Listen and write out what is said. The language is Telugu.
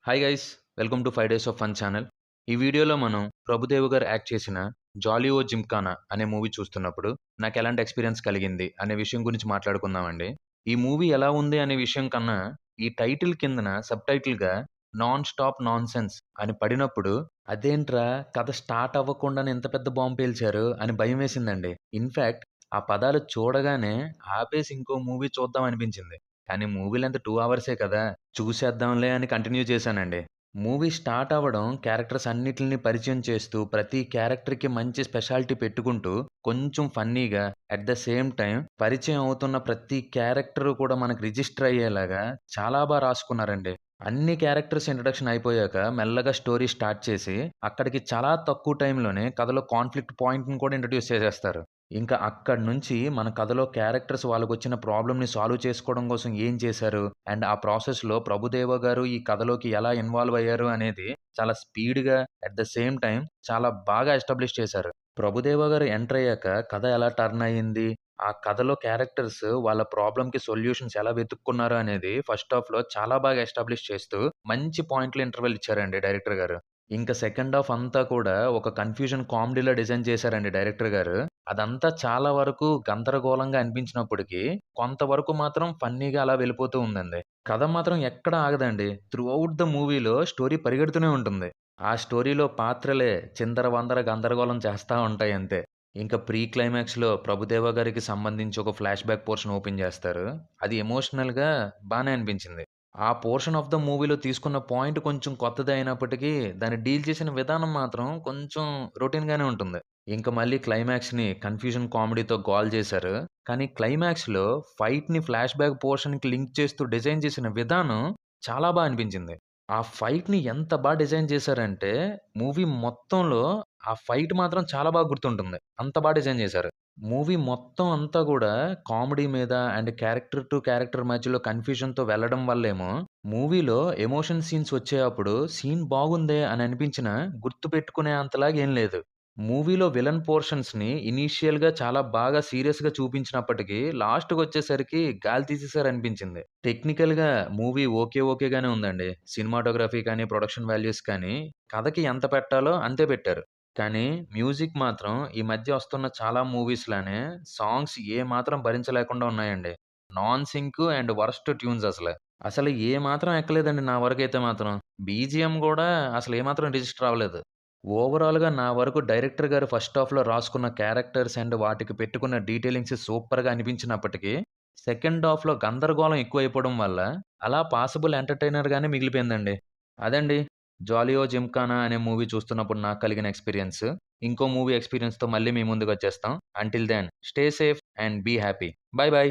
Hi guys, welcome to 5 days of fun channel. ఈ వీడియోలో మనం ప్రభుదేవ్ గారు యాక్ట్ చేసిన 'జాలీ ఓ జిమ్ఖానా' అనే మూవీ చూస్తున్నప్పుడు నాకు ఎలాంటి ఎక్స్‌పీరియన్స్ కలిగింది అనే విషయం గురించి మాట్లాడుకుందామండి. ఈ మూవీ ఎలా ఉంది అనే విషయం కన్నా, ఈ టైటిల్ కిందన సబ్‌టైటిల్‌గా 'నాన్ స్టాప్ నాన్‌సెన్స్' అని పడినప్పుడు అదేంట్రా కథ స్టార్ట్ అవ్వకుండానే ఇంత పెద్ద బాంబ్ పేల్చారు అని భయమేసిందండి. ఇన్‌ఫాక్ట్ ఆ పదాలు చూడగానే ఆపేసి ఇంకో మూవీ చూద్దాం అనిపించింది. కానీ మూవీ లెంత్ 2 అవర్సే కదా! చూసేద్దాంలే అని కంటిన్యూ చేశానండి. మూవీ స్టార్ట్ అవ్వడం క్యారెక్టర్స్ అన్నిటిని పరిచయం చేస్తూ, ప్రతి క్యారెక్టర్‌కి మంచి స్పెషాలిటీ పెట్టుకుంటూ, కొంచెం ఫన్నీగా అట్ ద సేమ్ టైమ్ పరిచయం అవుతున్న ప్రతి క్యారెక్టరు కూడా మనకు రిజిస్టర్ అయ్యేలాగా చాలా రాసుకున్నారండి. అన్ని క్యారెక్టర్స్ ఇంట్రడక్షన్ అయిపోయాక మెల్లగా స్టోరీ స్టార్ట్ చేసి, అక్కడికి చాలా తక్కువ టైంలోనే కథలో కాన్‌ఫ్లిక్ట్ పాయింట్‌ని కూడా ఇంట్రొడ్యూస్ చేసేస్తారు. ఇంకా అక్కడి నుంచి మన కథలో క్యారెక్టర్స్ వాళ్ళకొచ్చిన ప్రాబ్లమ్‌ని సాల్వ్ చేసుకోవడం కోసం ఏం చేశారు? అండ్ ఆ ప్రాసెస్‌లో ప్రభుదేవా గారు ఈ కథలోకి ఎలా ఇన్వాల్వ్ అయ్యారు అనేది చాలా స్పీడ్‌గా అట్ ద సేమ్ టైమ్ చాలా బాగా ఎస్టాబ్లిష్ చేశారు. ప్రభుదేవా గారు ఎంటర్ అయ్యాక కథ ఎలా టర్న్ అయింది? ఆ కథలో క్యారెక్టర్స్ వాళ్ళ ప్రాబ్లమ్‌కి సొల్యూషన్స్ ఎలా వెతుక్కున్నారు అనేది ఫస్ట్ హాఫ్‌లో చాలా బాగా ఎస్టాబ్లిష్ చేస్తూ మంచి పాయింట్‌లు ఇంటర్వెల్ ఇచ్చారండి డైరెక్టర్ గారు. ఇంక సెకండ్ హాఫ్ అంతా కూడా ఒక కన్‌ఫ్యూజన్ కామెడీలా డిజైన్ చేశారండి డైరెక్టర్ గారు. అదంతా చాలా వరకు గందరగోళంగా అనిపించినప్పటికీ, కొంతవరకు మాత్రం ఫన్నీగా అలా వెళ్ళిపోతూ ఉందండి. కథ మాత్రం ఎక్కడ ఆగదండి. త్రూ ఔట్ ద మూవీలో స్టోరీ పరిగెడుతూనే ఉంటుంది. ఆ స్టోరీలో పాత్రలే చిందరవందర గందరగోళం చేస్తా ఉంటాయంతే. ఇంక ప్రీ క్లైమాక్స్‌లో ప్రభుదేవా గారికి సంబంధించి ఒక ఫ్లాష్ బ్యాక్ పోర్షన్ ఓపెన్ చేస్తారు. అది ఎమోషనల్‌గా బానే అనిపించింది. ఆ పోర్షన్ ఆఫ్ ద మూవీలో తీసుకున్న పాయింట్ కొంచెం కొత్తదే అయినప్పటికీ, దాన్ని డీల్ చేసిన విధానం మాత్రం కొంచెం రొటీన్‌గానే ఉంటుంది. ఇంక మళ్ళీ క్లైమాక్స్‌ని కన్‌ఫ్యూజన్ కామెడీతో గోల చేశారు. కానీ క్లైమాక్స్‌లో ఫైట్‌ని ఫ్లాష్ బ్యాక్ పోర్షన్‌కి లింక్ చేస్తూ డిజైన్ చేసిన విధానం చాలా అనిపించింది. ఆ ఫైట్‌ని ఎంత డిజైన్ చేశారంటే, మూవీ మొత్తంలో ఆ ఫైట్ మాత్రం చాలా గుర్తుంటుంది. అంత డిజైన్ చేశారు. మూవీ మొత్తం అంతా గూడా కామెడీ మీద అండ్ క్యారెక్టర్ టు క్యారెక్టర్ మధ్యలో కన్‌ఫ్యూజన్‌తో వెళ్ళడం వల్లేమో, మూవీలో ఎమోషన్ సీన్స్ వచ్చేటప్పుడు సీన్ బాగుందే అని అనిపించినా గుర్తుపెట్టుకునే అంతలాగా ఏం లేదు. మూవీలో విలన్ పోర్షన్స్‌ని ఇనీషియల్‌గా చాలా బాగా సీరియస్‌గా చూపించినప్పటికీ, లాస్ట్‌కొచ్చేసరికి గాలి తీసేసారనిపించింది. టెక్నికల్‌గా మూవీ ఓకేగానే ఉందండి. సినిమాటోగ్రఫీ కానీ, ప్రొడక్షన్ వాల్యూస్ కానీ, కథకి ఎంత పెట్టాలో అంతే పెట్టారు. కానీ మ్యూజిక్ మాత్రం ఈ మధ్య వస్తున్న చాలా మూవీస్‌లానే సాంగ్స్ ఏమాత్రం భరించలేకుండా ఉన్నాయండి. Non sync and worst tunes అసల. అసలు ఏమాత్రం ఎక్కలేదండి నా వరకైతే మాత్రం. బీజీఎం గూడా అసలు ఏమాత్రం రిజిస్టర్ అవ్వలేదు. ఓవరాల్‌గా నా వరకు డైరెక్టర్ గారు ఫస్ట్ హాఫ్‌లో రాసుకున్న క్యారెక్టర్స్ అండ్ వాటికి పెట్టుకున్న డీటెయిలింగ్స్ సూపర్‌గా అనిపించినప్పటికీ, సెకండ్ హాఫ్‌లో గందరగోళం ఎక్కువైపోవడం వల్ల, అలా పాసిబుల్ ఎంటర్‌టైనర్‌గానే మిగిలిపోయిందండి. అదండి 'జాలీ ఓ జిమ్‌ఖానా' అనే మూవీ చూస్తున్నప్పుడు నాకు కలిగిన ఎక్స్‌పీరియన్స్. ఇంకో మూవీ ఎక్స్‌పీరియన్స్‌తో మళ్ళీ మీ ముందుకొచ్చేస్తాం. Until then stay safe and be happy. By.